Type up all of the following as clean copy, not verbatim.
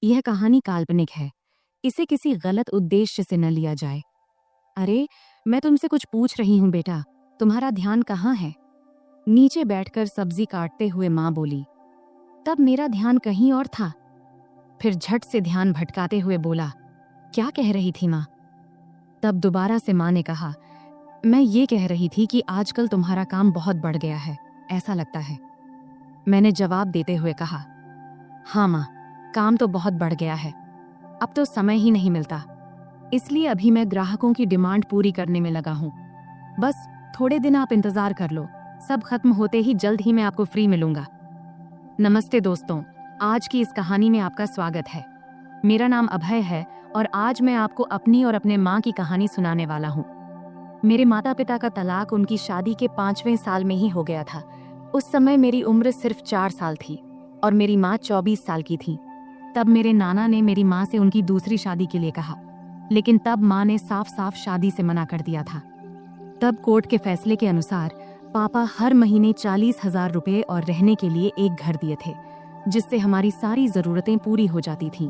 यह कहानी काल्पनिक है। इसे किसी गलत उद्देश्य से न लिया जाए। अरे, मैं तुमसे कुछ पूछ रही हूँ बेटा, तुम्हारा ध्यान कहाँ है? नीचे बैठकर सब्जी काटते हुए माँ बोली। तब मेरा ध्यान कहीं और था। फिर झट से ध्यान भटकाते हुए बोला, क्या कह रही थी माँ? तब दोबारा से माँ ने कहा, मैं ये कह रही थी कि आजकल तुम्हारा काम बहुत बढ़ गया है, ऐसा लगता है। मैंने जवाब देते हुए कहा, हाँ माँ, काम तो बहुत बढ़ गया है। अब तो समय ही नहीं मिलता, इसलिए अभी मैं ग्राहकों की डिमांड पूरी करने में लगा हूँ। बस थोड़े दिन आप इंतजार कर लो, सब खत्म होते ही जल्द ही मैं आपको फ्री मिलूंगा। नमस्ते दोस्तों, आज की इस कहानी में आपका स्वागत है। मेरा नाम अभय है और आज मैं आपको अपनी और अपने माँ की कहानी सुनाने वाला हूँ। मेरे माता पिता का तलाक उनकी शादी के 5वें साल में ही हो गया था। उस समय मेरी उम्र सिर्फ 4 साल थी और मेरी माँ 24 साल की थी। तब मेरे नाना ने मेरी माँ से उनकी दूसरी शादी के लिए कहा, लेकिन तब माँ ने साफ साफ शादी से मना कर दिया था। तब कोर्ट के फैसले के अनुसार पापा हर महीने 40,000 रुपए और रहने के लिए एक घर दिए थे, जिससे हमारी सारी जरूरतें पूरी हो जाती थीं।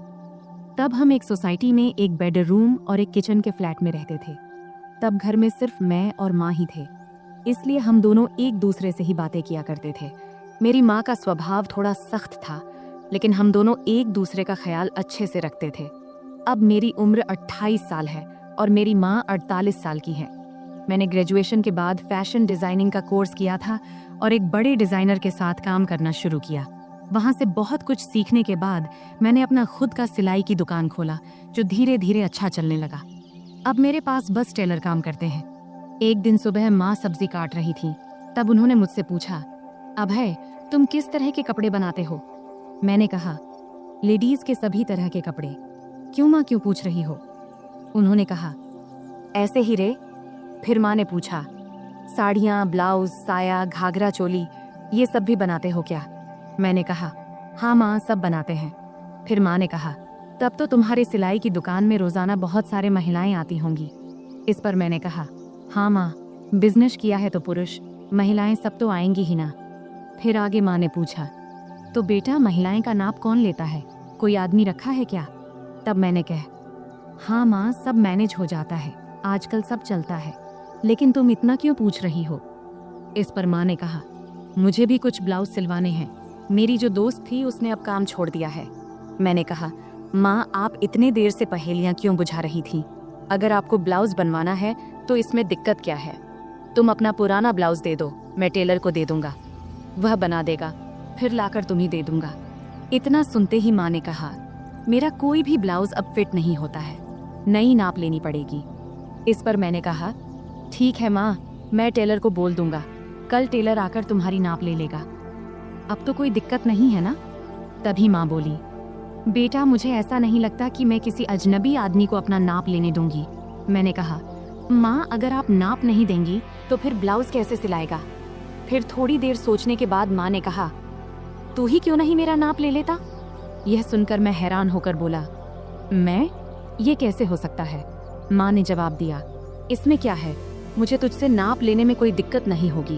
तब हम एक सोसाइटी में एक बेडरूम और एक किचन के फ्लैट में रहते थे। तब घर में सिर्फ मैं और माँ ही थे, इसलिए हम दोनों एक दूसरे से ही बातें किया करते थे। मेरी माँ का स्वभाव थोड़ा सख्त था, लेकिन हम दोनों एक दूसरे का ख्याल अच्छे से रखते थे। अब मेरी उम्र 28 साल है और मेरी माँ 48 साल की है। मैंने ग्रेजुएशन के बाद फैशन डिजाइनिंग का कोर्स किया था और एक बड़े डिजाइनर के साथ काम करना शुरू किया। वहां से बहुत कुछ सीखने के बाद मैंने अपना खुद का सिलाई की दुकान खोला, जो धीरे धीरे अच्छा चलने लगा। अब मेरे पास बस टेलर काम करते हैं। एक दिन सुबह माँ सब्जी काट रही थी, तब उन्होंने मुझसे पूछा, अभय, तुम किस तरह के कपड़े बनाते हो? मैंने कहा, लेडीज के सभी तरह के कपड़े। क्यों माँ, क्यों पूछ रही हो? उन्होंने कहा, ऐसे ही रे। फिर माँ ने पूछा, साड़ियाँ, ब्लाउज, साया, घाघरा चोली, ये सब भी बनाते हो क्या? मैंने कहा, हाँ माँ, सब बनाते हैं। फिर माँ ने कहा, तब तो तुम्हारे सिलाई की दुकान में रोजाना बहुत सारे महिलाएं आती होंगी। इस पर मैंने कहा, हाँ माँ, बिजनेस किया है तो पुरुष महिलाएं सब तो आएंगी ही ना। फिर आगे माँ ने पूछा, तो बेटा महिलाएं का नाप कौन लेता है, कोई आदमी रखा है क्या? तब मैंने कहा, हाँ माँ, सब मैनेज हो जाता है, आजकल सब चलता है, लेकिन तुम इतना क्यों पूछ रही हो? इस पर माँ ने कहा, मुझे भी कुछ ब्लाउज सिलवाने हैं, मेरी जो दोस्त थी उसने अब काम छोड़ दिया है। मैंने कहा, माँ, आप इतने देर से पहेलियाँ क्यों बुझा रही थी? अगर आपको ब्लाउज बनवाना है तो इसमें दिक्कत क्या है? तुम अपना पुराना ब्लाउज दे दो, मैं टेलर को दे दूंगा, वह बना देगा, फिर लाकर तुम्हें दे दूंगा। इतना सुनते ही माँ ने कहा, मेरा कोई भी ब्लाउज अब फिट नहीं होता है, नई नाप लेनी पड़ेगी। इस पर मैंने कहा, ठीक है माँ, मैं टेलर को बोल दूंगा, कल टेलर आकर तुम्हारी नाप ले लेगा। अब तो कोई दिक्कत नहीं है ना? तभी माँ बोली, बेटा, मुझे ऐसा नहीं लगता कि मैं किसी अजनबी आदमी को अपना नाप लेने दूंगी। मैंने कहा, माँ, अगर आप नाप नहीं देंगी तो फिर ब्लाउज कैसे सिलाएगा? फिर थोड़ी देर सोचने के बाद माँ ने कहा, तू ही क्यों नहीं मेरा नाप ले लेता? यह सुनकर मैं हैरान होकर बोला, मैं? ये कैसे हो सकता है? माँ ने जवाब दिया, इसमें क्या है, मुझे तुझसे नाप लेने में कोई दिक्कत नहीं होगी।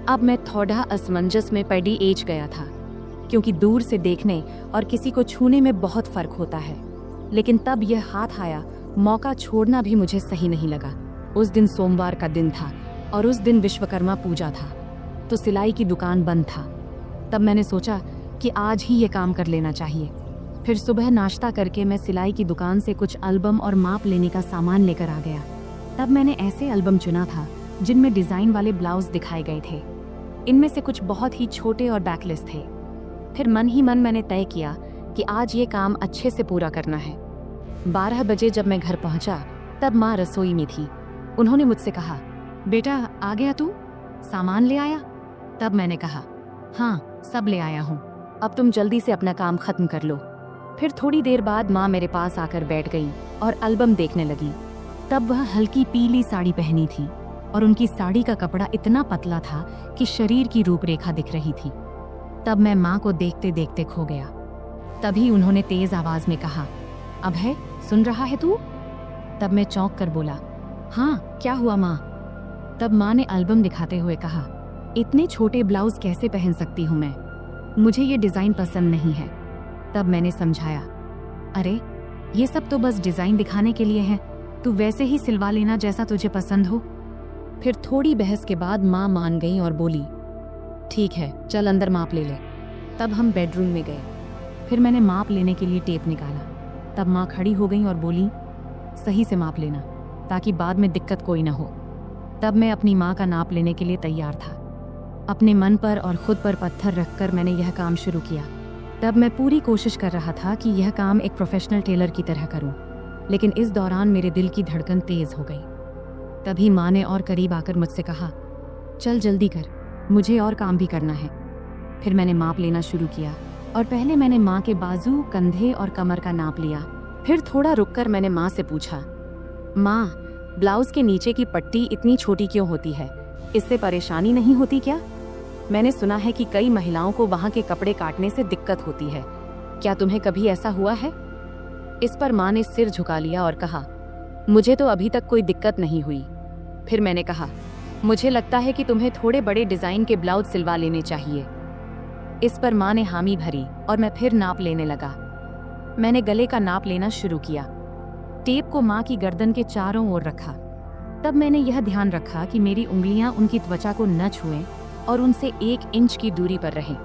अब मैं थोड़ा असमंजस में पड़ी एज गया था, क्योंकि दूर से देखने और किसी को छूने में बहुत फर्क होता है। लेकिन तब यह हाथ आया, मौका छोड़ना भी मुझे सही नहीं लगा। उस दिन सोमवार का दिन था और उस दिन विश्वकर्मा पूजा था, तो सिलाई की दुकान बंद था। तब मैंने सोचा कि आज ही ये काम कर लेना चाहिए। फिर सुबह नाश्ता करके मैं सिलाई की दुकान से कुछ एल्बम और माप लेने का सामान लेकर आ गया। तब मैंने ऐसे एल्बम चुना था जिनमें डिजाइन वाले ब्लाउज दिखाए गए थे। इनमें से कुछ बहुत ही छोटे और बैकलेस थे। फिर मन ही मन मैंने तय किया कि आज ये काम अच्छे से पूरा करना है। 12 बजे जब मैं घर पहुंचा, तब माँ रसोई में थी। उन्होंने मुझसे कहा, बेटा, आ गया तू? सामान ले आया? तब मैंने कहा, हाँ, सब ले आया हूँ, अब तुम जल्दी से अपना काम खत्म कर लो। फिर थोड़ी देर बाद माँ मेरे पास आकर बैठ गई और एल्बम देखने लगी। तब वह हल्की पीली साड़ी पहनी थी और उनकी साड़ी का कपड़ा इतना पतला था कि शरीर की रूपरेखा दिख रही थी। तब मैं माँ को देखते देखते खो गया। तभी उन्होंने तेज आवाज में कहा, अभय, सुन रहा है तू? तब मैं चौंक कर बोला, हाँ, क्या हुआ माँ? तब माँ ने एल्बम दिखाते हुए कहा, इतने छोटे ब्लाउज कैसे पहन सकती हूँ मैं, मुझे ये डिजाइन पसंद नहीं है। तब मैंने समझाया, अरे ये सब तो बस डिजाइन दिखाने के लिए है, तू वैसे ही सिलवा लेना जैसा तुझे पसंद हो। फिर थोड़ी बहस के बाद माँ मान गई और बोली, ठीक है चल अंदर माप ले ले। तब हम बेडरूम में गए। फिर मैंने माप लेने के लिए टेप निकाला। तब माँ खड़ी हो गई और बोली, सही से माप लेना ताकि बाद में दिक्कत कोई ना हो। तब मैं अपनी माँ का नाप लेने के लिए तैयार था। अपने मन पर और खुद पर पत्थर रखकर मैंने यह काम शुरू किया। तब मैं पूरी कोशिश कर रहा था कि यह काम एक प्रोफेशनल टेलर की तरह करूं, लेकिन इस दौरान मेरे दिल की धड़कन तेज हो गई। तभी माँ ने और करीब आकर मुझसे कहा, चल जल्दी कर, मुझे और काम भी करना है। फिर मैंने माप लेना शुरू किया और पहले मैंने माँ के बाजू, कंधे और कमर का नाप लिया। फिर थोड़ा रुककर मैंने माँ से पूछा, माँ ब्लाउज के नीचे की पट्टी इतनी छोटी क्यों होती है? इससे परेशानी नहीं होती क्या? मैंने सुना है कि कई महिलाओं को वहाँ के कपड़े काटने से दिक्कत होती है, क्या तुम्हें कभी ऐसा हुआ है? इस पर माँ ने सिर झुका लिया और कहा, मुझे तो अभी तक कोई दिक्कत नहीं हुई। फिर मैंने कहा, मुझे लगता है कि तुम्हें थोड़े बड़े डिजाइन के ब्लाउज सिलवा लेने चाहिए। इस पर माँ ने हामी भरी और मैं फिर नाप लेने लगा। मैंने गले का नाप लेना शुरू किया। टेप को माँ की गर्दन के चारों ओर रखा। तब मैंने यह ध्यान रखा कि मेरी उंगलियां उनकी त्वचा को न छुएं और उनसे 1 इंच की दूरी पर रहें।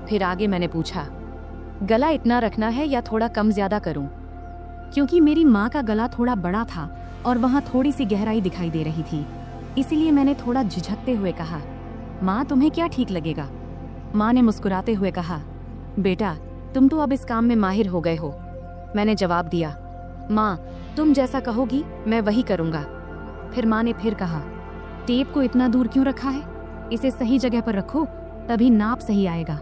फिर आगे मैंने पूछा, गला इतना रखना है या थोड़ा कम ज्यादा करूं? क्योंकि मेरी माँ का गला थोड़ा बड़ा था और वहाँ थोड़ी सी गहराई दिखाई दे रही थी, इसीलिए मैंने थोड़ा झिझकते हुए कहा, माँ तुम्हें क्या ठीक लगेगा? माँ ने मुस्कुराते हुए कहा, बेटा तुम तो अब इस काम में माहिर हो गए हो। मैंने जवाब दिया, माँ तुम जैसा कहोगी मैं वही करूँगा। फिर माँ ने फिर कहा, टेप को इतना दूर क्यों रखा है? इसे सही जगह पर रखो, तभी नाप सही आएगा।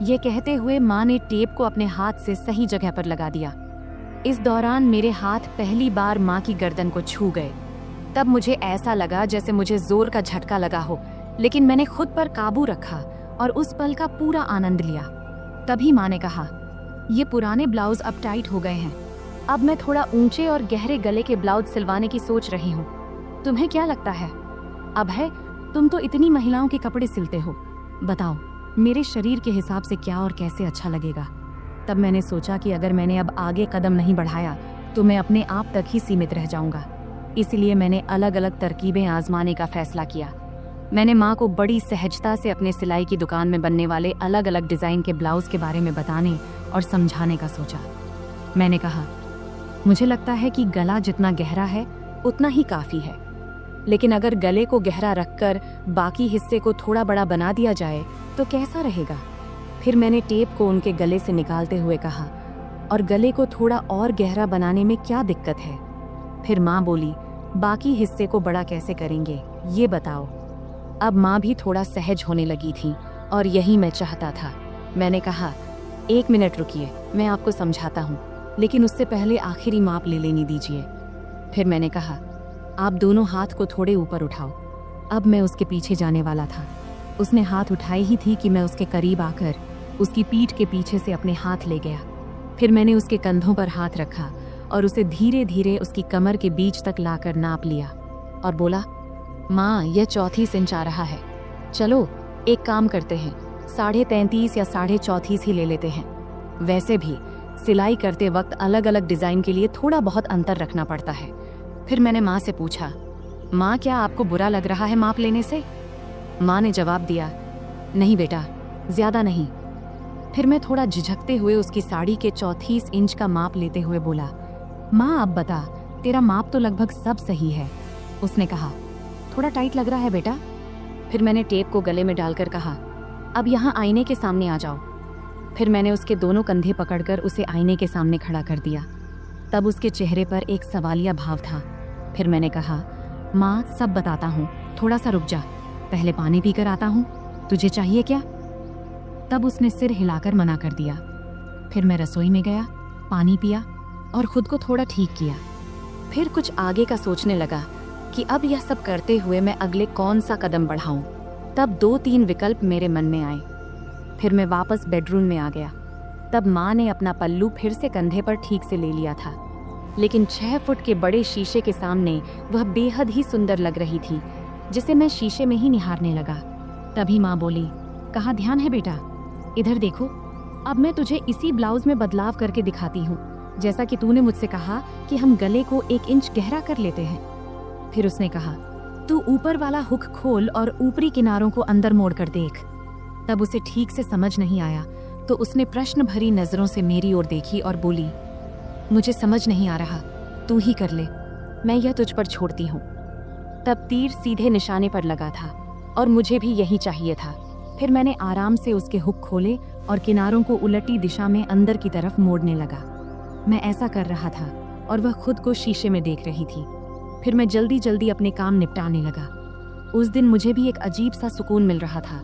ये कहते हुए माँ ने टेप को अपने हाथ से सही जगह पर लगा दिया। इस दौरान मेरे हाथ पहली बार माँ की गर्दन को छू गए। तब मुझे ऐसा लगा जैसे मुझे जोर का झटका लगा हो, लेकिन मैंने खुद पर काबू रखा और उस पल का पूरा आनंद लिया। तभी माँ ने कहा, ये पुराने ब्लाउज अब टाइट हो गए हैं, अब मैं थोड़ा ऊंचे और गहरे गले के ब्लाउज सिलवाने की सोच रही हूँ। तुम्हें क्या लगता है? अब है, तुम तो इतनी महिलाओं के कपड़े सिलते हो, बताओ मेरे शरीर के हिसाब से क्या और कैसे अच्छा लगेगा। तब मैंने सोचा कि अगर मैंने अब आगे कदम नहीं बढ़ाया तो मैं अपने आप तक ही सीमित रह जाऊंगा। इसलिए मैंने अलग अलग तरकीबें आजमाने का फैसला किया। मैंने माँ को बड़ी सहजता से अपने सिलाई की दुकान में बनने वाले अलग अलग डिज़ाइन के ब्लाउज के बारे में बताने और समझाने का सोचा। मैंने कहा, मुझे लगता है कि गला जितना गहरा है उतना ही काफ़ी है, लेकिन अगर गले को गहरा रखकर बाकी हिस्से को थोड़ा बड़ा बना दिया जाए तो कैसा रहेगा? फिर मैंने टेप को उनके गले से निकालते हुए कहा, और गले को थोड़ा और गहरा बनाने में क्या दिक्कत है? फिर माँ बोली, बाकी हिस्से को बड़ा कैसे करेंगे ये बताओ। अब माँ भी थोड़ा सहज होने लगी थी और यही मैं चाहता था। मैंने कहा, 1 मिनट रुकिए, मैं आपको समझाता हूँ, लेकिन उससे पहले आखिरी माप ले लेनी दीजिए। फिर मैंने कहा, आप दोनों हाथ को थोड़े ऊपर उठाओ। अब मैं उसके पीछे जाने वाला था। उसने हाथ उठाए ही थी कि मैं उसके करीब आकर उसकी पीठ के पीछे से अपने हाथ ले गया। फिर मैंने उसके कंधों पर हाथ रखा और उसे धीरे धीरे उसकी कमर के बीच तक लाकर नाप लिया और बोला, माँ यह 34 इंच आ रहा है। चलो एक काम करते हैं, 33.5 या 34.5 ही ले लेते हैं। वैसे भी सिलाई करते वक्त अलग अलग डिज़ाइन के लिए थोड़ा बहुत अंतर रखना पड़ता है। फिर मैंने माँ से पूछा, माँ क्या आपको बुरा लग रहा है माप लेने से? माँ ने जवाब दिया, नहीं बेटा, ज़्यादा नहीं। फिर मैं थोड़ा झिझकते हुए उसकी साड़ी के 34 इंच का माप लेते हुए बोला, माँ अब बता, तेरा माप तो लगभग सब सही है। उसने कहा, थोड़ा टाइट लग रहा है बेटा। फिर मैंने टेप को गले में डालकर कहा, अब यहाँ आईने के सामने आ जाओ। फिर मैंने उसके दोनों कंधे पकड़कर उसे आईने के सामने खड़ा कर दिया। तब उसके चेहरे पर एक सवालिया भाव था। फिर मैंने कहा, माँ सब बताता हूँ, थोड़ा सा रुक जा, पहले पानी पीकर आता हूँ, तुझे चाहिए क्या? तब उसने सिर हिलाकर मना कर दिया। फिर मैं रसोई में गया, पानी पिया और खुद को थोड़ा ठीक किया। फिर कुछ आगे का सोचने लगा कि अब यह सब करते हुए मैं अगले कौन सा कदम बढ़ाऊं। तब 2-3 विकल्प मेरे मन में आए। फिर मैं वापस बेडरूम में आ गया। तब माँ ने अपना पल्लू फिर से कंधे पर ठीक से ले लिया था, लेकिन 6 फुट के बड़े शीशे के सामने वह बेहद ही सुंदर लग रही थी, जिसे मैं शीशे में ही निहारने लगा। तभी माँ बोली, कहाँ ध्यान है बेटा, इधर देखो, अब मैं तुझे इसी ब्लाउज में बदलाव करके दिखाती हूँ। जैसा कि तूने मुझसे कहा कि हम गले को 1 इंच गहरा कर लेते हैं। फिर उसने कहा, तू ऊपर वाला हुक खोल और ऊपरी किनारों को अंदर मोड़ कर देख। तब उसे ठीक से समझ नहीं आया तो उसने प्रश्न भरी नजरों से मेरी ओर देखी और बोली, मुझे समझ नहीं आ रहा, तू ही कर ले, मैं यह तुझ पर छोड़ती हूँ। तब तीर सीधे निशाने पर लगा था और मुझे भी यही चाहिए था। फिर मैंने आराम से उसके हुक खोले और किनारों को उलटी दिशा में अंदर की तरफ मोड़ने लगा। मैं ऐसा कर रहा था और वह खुद को शीशे में देख रही थी। फिर मैं जल्दी जल्दी अपने काम निपटाने लगा। उस दिन मुझे भी एक अजीब सा सुकून मिल रहा था।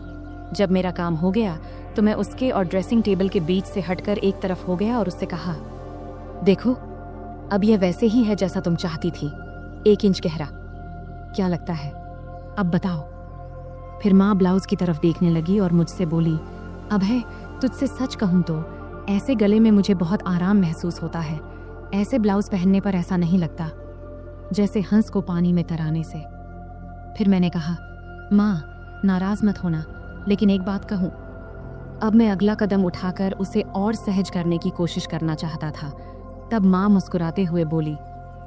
जब मेरा काम हो गया तो मैं उसके और ड्रेसिंग टेबल के बीच से हटकर एक तरफ हो गया और उससे कहा, देखो, अब यह वैसे ही है जैसा तुम चाहती थी, 1 इंच गहरा। क्या लगता है, अब बताओ। फिर माँ ब्लाउज की तरफ देखने लगी और मुझसे बोली, अभय, तुझसे सच कहूँ तो ऐसे गले में मुझे बहुत आराम महसूस होता है। ऐसे ब्लाउज पहनने पर ऐसा नहीं लगता जैसे हंस को पानी में तराने से। फिर मैंने कहा, माँ नाराज मत होना, लेकिन एक बात कहूँ। अब मैं अगला कदम उठाकर उसे और सहज करने की कोशिश करना चाहता था। तब माँ मुस्कुराते हुए बोली,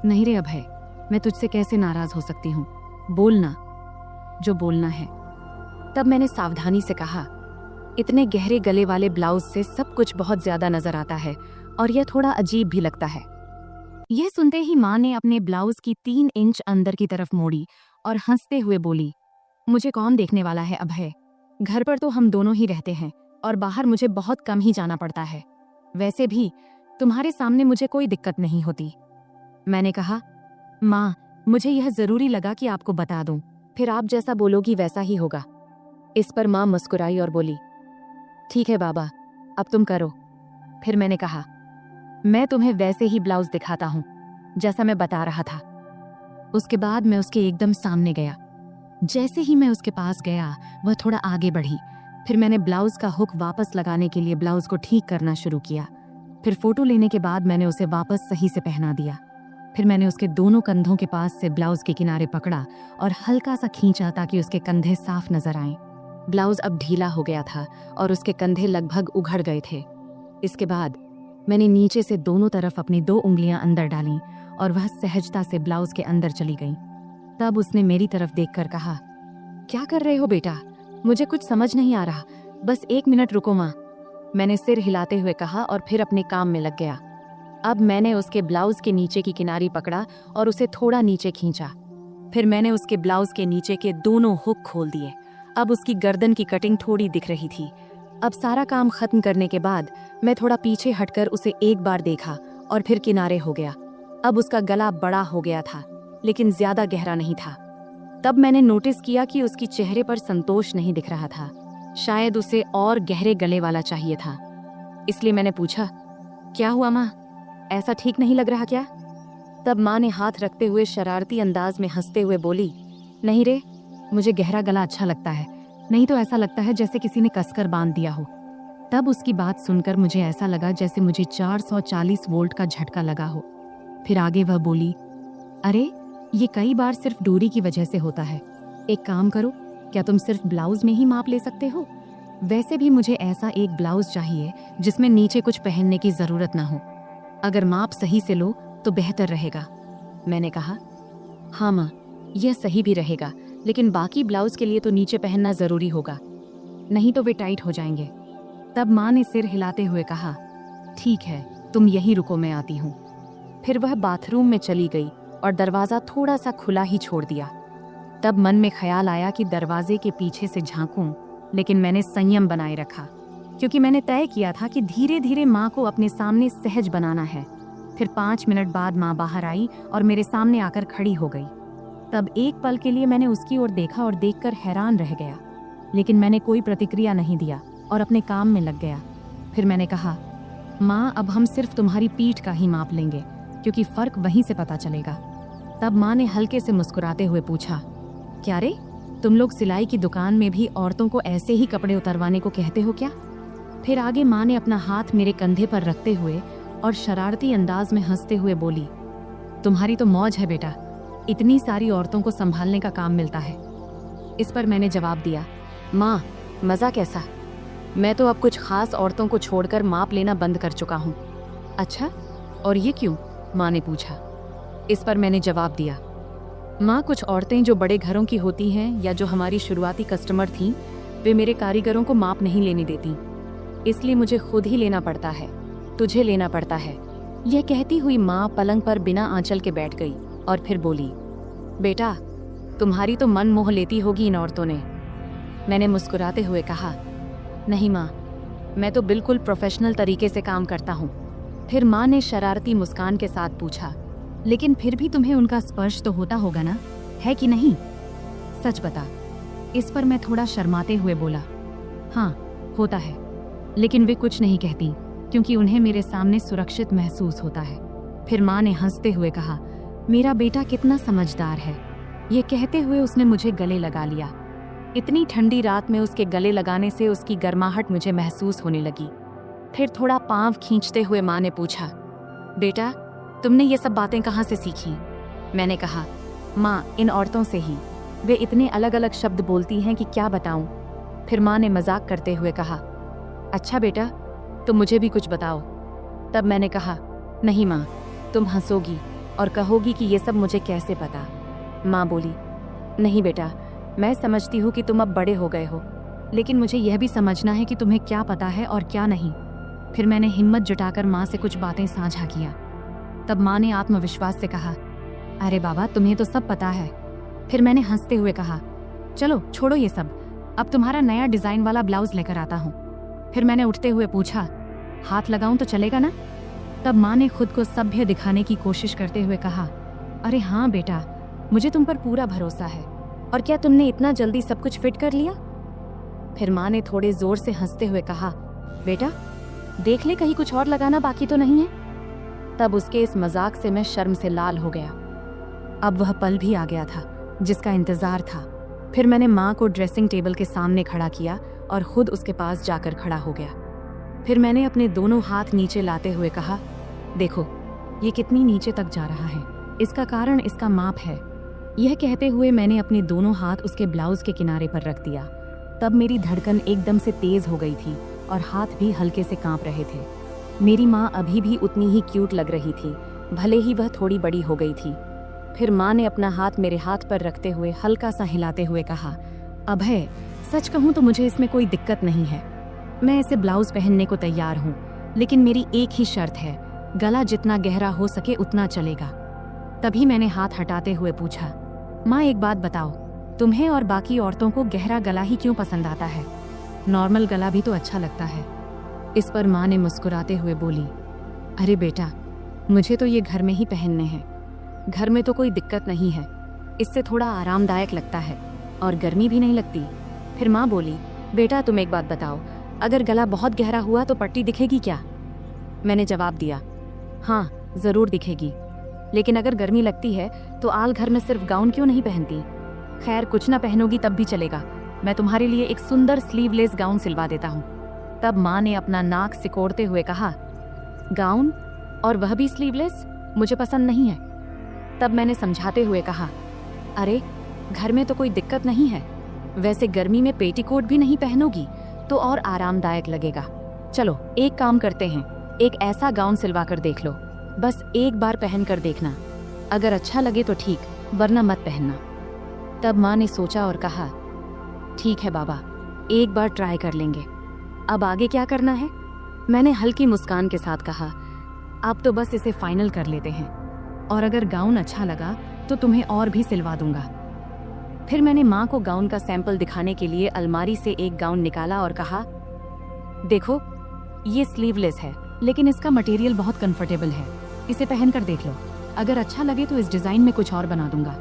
नहीं रे अभय, मैं तुझसे कैसे नाराज हो सकती हूँ, बोलना जो बोलना है। तब मैंने सावधानी से कहा, इतने गहरे गले वाले ब्लाउज से सब कुछ बहुत ज्यादा नजर आता है और यह थोड़ा अजीब भी लगता है। यह सुनते ही माँ ने अपने ब्लाउज की 3 इंच अंदर की तरफ मोड़ी और हंसते हुए बोली, मुझे कौन देखने वाला है अभय, घर पर तो हम दोनों ही रहते हैं और बाहर मुझे बहुत कम ही जाना पड़ता है। वैसे भी तुम्हारे सामने मुझे कोई दिक्कत नहीं होती। मैंने कहा, माँ, मुझे यह जरूरी लगा कि आपको बता दूं, फिर आप जैसा बोलोगी वैसा ही होगा। इस पर माँ मुस्कुराई और बोली, ठीक है बाबा, अब तुम करो। फिर मैंने कहा, मैं तुम्हें वैसे ही ब्लाउज दिखाता हूँ जैसा मैं बता रहा था। उसके बाद मैं उसके एकदम सामने गया। जैसे ही मैं उसके पास गया, वह थोड़ा आगे बढ़ी। फिर मैंने ब्लाउज का हुक वापस लगाने के लिए ब्लाउज को ठीक करना शुरू किया। फिर फोटो लेने के बाद मैंने उसे वापस सही से पहना दिया। फिर मैंने उसके दोनों कंधों के पास से ब्लाउज के किनारे पकड़ा और हल्का सा खींचा ताकि उसके कंधे साफ नजर आएं। ब्लाउज अब ढीला हो गया था और उसके कंधे लगभग उघड़ गए थे। इसके बाद मैंने नीचे से दोनों तरफ अपनी 2 उंगलियां अंदर डालीं और वह सहजता से ब्लाउज के अंदर चली गई। तब उसने मेरी तरफ देखकर कहा, क्या कर रहे हो बेटा, मुझे कुछ समझ नहीं आ रहा, बस 1 मिनट रुको माँ। मैंने सिर हिलाते हुए कहा और फिर अपने काम में लग गया। अब मैंने उसके ब्लाउज के नीचे की किनारी पकड़ा और उसे थोड़ा नीचे खींचा। फिर मैंने उसके ब्लाउज के नीचे के दोनों हुक खोल दिए। अब उसकी गर्दन की कटिंग थोड़ी दिख रही थी। अब सारा काम खत्म करने के बाद मैं थोड़ा पीछे हटकर उसे एक बार देखा और फिर किनारे हो गया। अब उसका गला बड़ा हो गया था, लेकिन ज्यादा गहरा नहीं था। तब मैंने नोटिस किया कि उसकी चेहरे पर संतोष नहीं दिख रहा था। शायद उसे और गहरे गले वाला चाहिए था। इसलिए मैंने पूछा, क्या हुआ माँ, ऐसा ठीक नहीं लग रहा क्या? तब माँ ने हाथ रखते हुए शरारती अंदाज में हंसते हुए बोली, नहीं रे, मुझे गहरा गला अच्छा लगता है, नहीं तो ऐसा लगता है जैसे किसी ने कसकर बांध दिया हो। तब उसकी बात सुनकर मुझे ऐसा लगा जैसे मुझे 440 वोल्ट का झटका लगा हो। फिर आगे वह बोली, अरे ये कई बार सिर्फ दूरी की वजह से होता है। एक काम करो, क्या तुम सिर्फ ब्लाउज में ही माप ले सकते हो? वैसे भी मुझे ऐसा एक ब्लाउज चाहिए जिसमें नीचे कुछ पहनने की जरूरत ना हो। अगर माप सही से लो तो बेहतर रहेगा। मैंने कहा, हाँ माँ, यह सही भी रहेगा, लेकिन बाकी ब्लाउज के लिए तो नीचे पहनना जरूरी होगा, नहीं तो वे टाइट हो जाएंगे। तब माँ ने सिर हिलाते हुए कहा, ठीक है, तुम यहीं रुको, मैं आती हूँ। फिर वह बाथरूम में चली गई और दरवाजा थोड़ा सा खुला ही छोड़ दिया। तब मन में ख्याल आया कि दरवाजे के पीछे से झांकूं, लेकिन मैंने संयम बनाए रखा, क्योंकि मैंने तय किया था कि धीरे धीरे माँ को अपने सामने सहज बनाना है। फिर 5 मिनट बाद माँ बाहर आई और मेरे सामने आकर खड़ी हो गई। तब एक पल के लिए मैंने उसकी ओर देखा और देखकर हैरान रह गया, लेकिन मैंने कोई प्रतिक्रिया नहीं दिया और अपने काम में लग गया। फिर मैंने कहा, माँ, अब हम सिर्फ तुम्हारी पीठ का ही माप लेंगे, क्योंकि फर्क वहीं से पता चलेगा। तब माँ ने हल्के से मुस्कुराते हुए पूछा, क्या रे, तुम लोग सिलाई की दुकान में भी औरतों को ऐसे ही कपड़े उतरवाने को कहते हो क्या? फिर आगे माँ ने अपना हाथ मेरे कंधे पर रखते हुए और शरारती अंदाज में हंसते हुए बोली, तुम्हारी तो मौज है बेटा, इतनी सारी औरतों को संभालने का काम मिलता है। इस पर मैंने जवाब दिया, माँ, मज़ा कैसा? मैं तो अब कुछ खास औरतों को छोड़कर माप लेना बंद कर चुका हूँ। अच्छा, और ये क्यों? माँ ने पूछा। इस पर मैंने जवाब दिया, माँ, कुछ औरतें जो बड़े घरों की होती हैं या जो हमारी शुरुआती कस्टमर थीं, वे मेरे कारीगरों को माप नहीं लेने देती, इसलिए मुझे खुद ही लेना पड़ता है, तुझे लेना पड़ता है। यह कहती हुई माँ पलंग पर बिना आंचल के बैठ गई और फिर बोली, बेटा, तुम्हारी तो मन मोह लेती होगी इन औरतों ने। मैंने मुस्कुराते हुए कहा, नहीं माँ, मैं तो बिल्कुल प्रोफेशनल तरीके से काम करता हूँ। फिर माँ ने शरारती मुस्कान के साथ पूछा, लेकिन फिर भी तुम्हें उनका स्पर्श तो होता होगा ना, है कि नहीं? सच बता। इस पर मैं थोड़ा शर्माते हुए बोला, हाँ, होता है, लेकिन वे कुछ नहीं कहती क्योंकि उन्हें मेरे सामने सुरक्षित महसूस होता है। फिर माँ ने हंसते हुए कहा, मेरा बेटा कितना समझदार है। ये कहते हुए उसने मुझे गले लगा लिया। इतनी ठंडी रात में उसके गले लगाने से उसकी गर्माहट मुझे महसूस होने लगी। फिर थोड़ा पांव खींचते हुए माँ ने पूछा, बेटा, तुमने ये सब बातें कहाँ से सीखी? मैंने कहा, माँ, इन औरतों से ही। वे इतने अलग अलग शब्द बोलती हैं कि क्या बताऊं। फिर माँ ने मजाक करते हुए कहा, अच्छा बेटा, तुम मुझे भी कुछ बताओ। तब मैंने कहा, नहीं माँ, तुम हंसोगी और कहोगी कि ये सब मुझे कैसे पता। माँ बोली, नहीं बेटा, मैं समझती हूँ कि तुम अब बड़े हो गए हो, लेकिन मुझे यह भी समझना है कि तुम्हें क्या पता है और क्या नहीं। फिर मैंने हिम्मत जुटाकर माँ से कुछ बातें साझा किया। तब माँ ने आत्मविश्वास से कहा, अरे बाबा, तुम्हें तो सब पता है। फिर मैंने हंसते हुए कहा, चलो छोड़ो ये सब, अब तुम्हारा नया डिजाइन वाला ब्लाउज लेकर आता हूँ। फिर मैंने उठते हुए पूछा, हाथ लगाऊं तो चलेगा ना? तब माँ ने खुद को सभ्य दिखाने की कोशिश करते हुए कहा, अरे हाँ बेटा, मुझे तुम पर पूरा भरोसा है। और क्या तुमने इतना जल्दी सब कुछ फिट कर लिया? फिर माँ ने थोड़े जोर से हंसते हुए कहा, बेटा, देख ले कहीं कुछ और लगाना बाकी तो नहीं है। तब उसके इस मजाक से मैं शर्म से लाल हो गया। अब वह पल भी आ गया था जिसका इंतजार था। फिर मैंने माँ को ड्रेसिंग टेबल के सामने खड़ा किया और खुद उसके पास जाकर खड़ा हो गया। फिर मैंने अपने दोनों हाथ नीचे लाते हुए कहा, देखो, ये कितनी नीचे तक जा रहा है, इसका कारण इसका माप है। यह कहते हुए मैंने अपने दोनों हाथ उसके ब्लाउज के किनारे पर रख दिया। तब मेरी धड़कन एकदम से तेज हो गई थी और हाथ भी हल्के से कांप रहे थे। मेरी माँ अभी भी उतनी ही क्यूट लग रही थी, भले ही वह थोड़ी बड़ी हो गई थी। फिर माँ ने अपना हाथ मेरे हाथ पर रखते हुए हल्का सा हिलाते हुए कहा, अभय, सच कहूँ तो मुझे इसमें कोई दिक्कत नहीं है। मैं ऐसे ब्लाउज पहनने को तैयार हूँ, लेकिन मेरी एक ही शर्त है, गला जितना गहरा हो सके उतना चलेगा। तभी मैंने हाथ हटाते हुए पूछा, माँ, एक बात बताओ, तुम्हें और बाकी औरतों को गहरा गला ही क्यों पसंद आता है? नॉर्मल गला भी तो अच्छा लगता है। इस पर माँ ने मुस्कुराते हुए बोली, अरे बेटा, मुझे तो ये घर में ही पहनने हैं। घर में तो कोई दिक्कत नहीं है, इससे थोड़ा आरामदायक लगता है और गर्मी भी नहीं लगती। फिर माँ बोली, बेटा, तुम एक बात बताओ, अगर गला बहुत गहरा हुआ तो पट्टी दिखेगी क्या? मैंने जवाब दिया, हाँ, जरूर दिखेगी, लेकिन अगर गर्मी लगती है तो आल घर में सिर्फ गाउन क्यों नहीं पहनती? खैर, कुछ ना पहनोगी तब भी चलेगा, मैं तुम्हारे लिए एक सुंदर स्लीवलेस गाउन सिलवा देता हूँ। तब माँ ने अपना नाक सिकोड़ते हुए कहा, गाउन, और वह भी स्लीवलेस? मुझे पसंद नहीं है। तब मैंने समझाते हुए कहा, अरे, घर में तो कोई दिक्कत नहीं है, वैसे गर्मी में पेटीकोट भी नहीं पहनोगी तो और आरामदायक लगेगा। चलो एक काम करते हैं, एक ऐसा गाउन सिलवा कर देख लो, बस एक बार पहन कर देखना, अगर अच्छा लगे तो ठीक, वरना मत पहनना। तब माँ ने सोचा और कहा, ठीक है बाबा, एक बार ट्राई कर लेंगे, अब आगे क्या करना है? मैंने हल्की मुस्कान के साथ कहा, अब तो बस इसे फाइनल कर लेते हैं, और अगर गाउन अच्छा लगा तो तुम्हें और भी सिलवा दूंगा। फिर मैंने माँ को गाउन का सैंपल दिखाने के लिए अलमारी से एक गाउन निकाला और कहा, देखो, ये स्लीवलेस है, लेकिन इसका मटेरियल बहुत कंफर्टेबल है, इसे पहन कर देख लो, अगर अच्छा लगे तो इस डिजाइन में कुछ और बना दूंगा।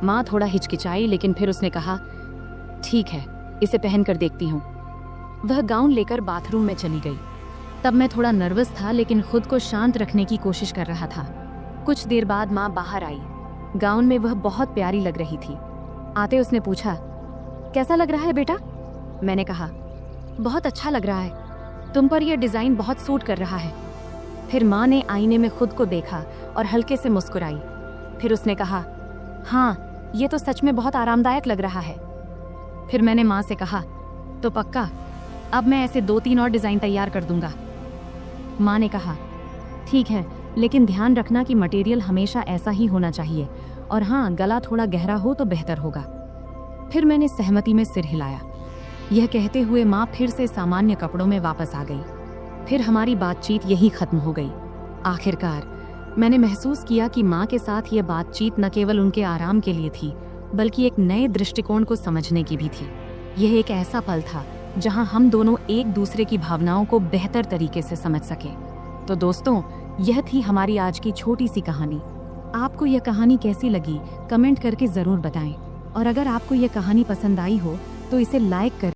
माँ थोड़ा हिचकिचाई, लेकिन फिर उसने कहा, ठीक है, इसे पहन कर देखती हूँ। वह गाउन लेकर बाथरूम में चली गई। तब मैं थोड़ा नर्वस था, लेकिन खुद को शांत रखने की कोशिश कर रहा था। कुछ देर बाद माँ बाहर आई। गाउन में वह बहुत प्यारी लग रही थी। आते उसने पूछा, कैसा लग रहा है बेटा? मैंने कहा, बहुत अच्छा लग रहा है, तुम पर यह डिजाइन बहुत सूट कर रहा है। फिर माँ ने आईने में खुद को देखा और हल्के से मुस्कुराई। फिर उसने कहा, हाँ, ये तो सच में बहुत आरामदायक लग रहा है। फिर मैंने माँ से कहा, तो पक्का, अब मैं ऐसे 2-3 और डिजाइन तैयार कर दूंगा। माँ ने कहा, ठीक है, लेकिन ध्यान रखना कि मटेरियल हमेशा ऐसा ही होना चाहिए, और हाँ, गला थोड़ा गहरा हो तो बेहतर होगा। फिर मैंने सहमति में सिर हिलाया। यह कहते हुए माँ फिर से सामान्य कपड़ों में वापस आ गई। फिर हमारी बातचीत यही खत्म हो गई। आखिरकार मैंने महसूस किया कि माँ के साथ यह बातचीत न केवल उनके आराम के लिए थी, बल्कि एक नए दृष्टिकोण को समझने की भी थी। यह एक ऐसा पल था जहां हम दोनों एक दूसरे की भावनाओं को बेहतर तरीके से समझ सके। तो दोस्तों, यह थी हमारी आज की छोटी सी कहानी। आपको यह कहानी कैसी लगी, कमेंट करके ज़रूर बताएं। और अगर आपको यह कहानी पसंद आई हो तो इसे लाइक कर